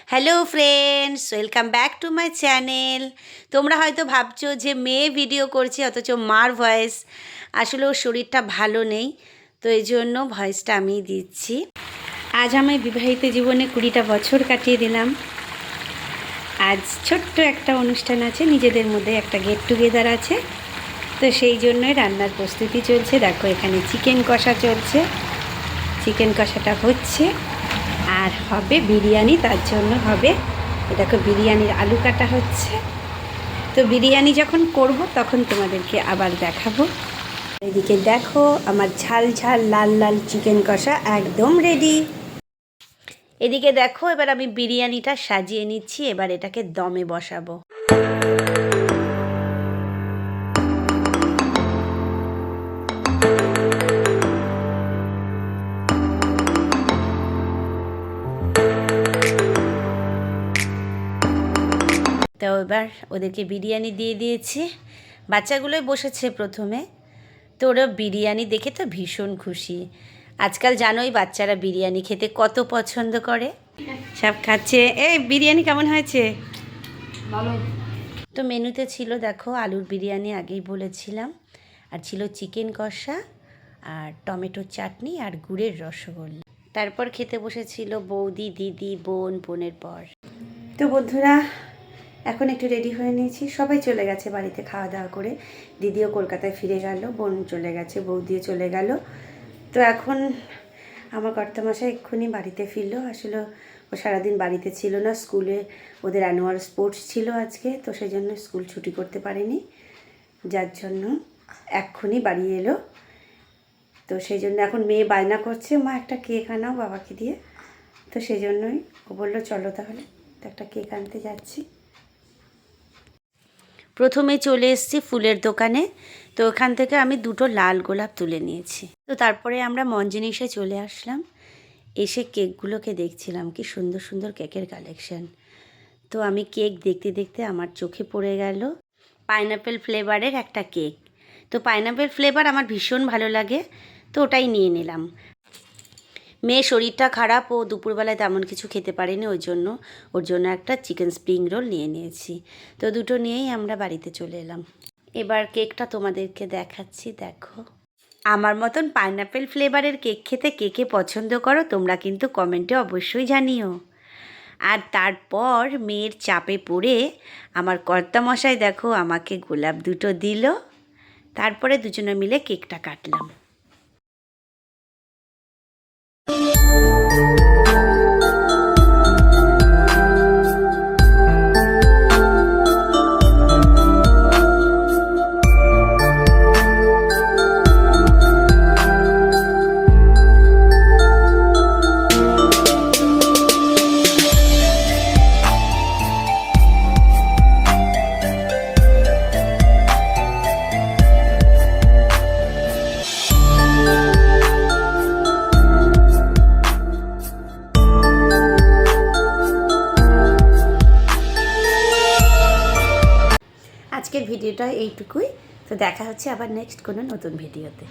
Hello friends, welcome back to my channel. তোমরা হয়তো ভাবছো যে মেয়ে ভিডিও করছে অথচ মার ভয়েস। আসলে ওর শরীরটা ভালো নেই, তো এই জন্য ভয়েসটা আমি দিচ্ছি। আজ আমি বিবাহিত জীবনে 20টা বছর কাটিয়ে দিলাম। আজ ছোট্ট একটা অনুষ্ঠান আছে, নিজেদের মধ্যে একটা গেট টুগেদার আছে, তো সেই জন্যই রান্নার প্রস্তুতি চলছে। দেখো এখানে চিকেন কষা চলছে, চিকেন কষাটা হচ্ছে আর হবে বিরিয়ানি, তার জন্য হবে দেখো বিরিয়ানির আলু কাটা হচ্ছে। তো বিরিয়ানি যখন করব তখন তোমাদেরকে আবার দেখাবো। এদিকে দেখো আমার ঝাল ঝাল লাল লাল চিকেন কষা একদম রেডি। এদিকে দেখো এবার আমি বিরিয়ানিটা সাজিয়ে নিচ্ছি, এবার এটাকে দমে বসাবো। তো এবার ওদেরকে বিরিয়ানি দিয়ে দিয়েছি, বাচ্চাগুলোই বসেছে প্রথমে। তো ওরা বিরিয়ানি দেখে তো ভীষণ খুশি। আজকাল জানোই বাচ্চারা বিরিয়ানি খেতে কত পছন্দ করে, সব খাচ্ছে। এই বিরিয়ানি কেমন হয়েছে? ভালো। তো মেনুতে ছিল দেখো আলুর বিরিয়ানি, আগেই বলেছিলাম, আর ছিল চিকেন কষা আর টমেটো চাটনি আর গুড়ের রসগোল্লা। তারপর খেতে বসেছিল বৌদি, দিদি, বোন, বোনের পর। তো বন্ধুরা এখন একটু রেডি হয়ে নিয়েছি, সবাই চলে গেছে বাড়িতে খাওয়া দাওয়া করে। দিদিও কলকাতায় ফিরে গেল, বোন চলে গেছে, বৌদিও চলে গেল। তো এখন আমার কর্তামশাই এক্ষুনি বাড়িতে ফিরলো। আসলে ও সারাদিন বাড়িতে ছিল না, স্কুলে ওদের অ্যানুয়াল স্পোর্টস ছিল আজকে, তো সেই জন্য স্কুল ছুটি করতে পারেনি, যার জন্য এক্ষুনি বাড়ি এলো। তো সেই জন্য এখন মেয়ে বায়না করছে, মা একটা কেক আনাও বাবাকে দিয়ে। তো সেই জন্যই ও বললো চলো তাহলে, তো একটা কেক আনতে যাচ্ছি। প্রথমে চলে এসেছি ফুলের দোকানে, তো ওখান থেকে আমি 2টো লাল গোলাপ তুলে নিয়েছি। তো তারপরে আমরা মঞ্জিনিসে চলে আসলাম, এসে কেকগুলোকে দেখছিলাম, কি সুন্দর সুন্দর কেকের কালেকশন। তো আমি কেক দেখতে দেখতে আমার চোখে পড়ে গেল পাইনাপেল ফ্লেভারের একটা কেক। তো পাইনাপেল ফ্লেভার আমার ভীষণ ভালো লাগে, তো ওটাই নিয়ে নিলাম। মেয়ের শরীরটা খারাপ, ও দুপুরবেলায় তেমন কিছু খেতে পারেনি, ওর জন্য একটা চিকেন স্প্রিং রোল নিয়ে নিয়েছি। তো দুটো নিয়েই আমরা বাড়িতে চলে এলাম। এবার কেকটা তোমাদেরকে দেখাচ্ছি, দেখো। আমার মতন পাইনাপেল ফ্লেভারের কেক খেতে কে কে পছন্দ করো তোমরা কিন্তু কমেন্টে অবশ্যই জানিও। আর তারপর মেয়ের চাপে পড়ে আমার কর্তামশাই দেখো আমাকে গোলাপ 2টো দিল, তারপরে দুজনে মিলে কেকটা কাটলাম। আজকের ভিডিওটা এইটুকুই, তো দেখা হচ্ছে আবার নেক্সট কোনো নতুন ভিডিওতে।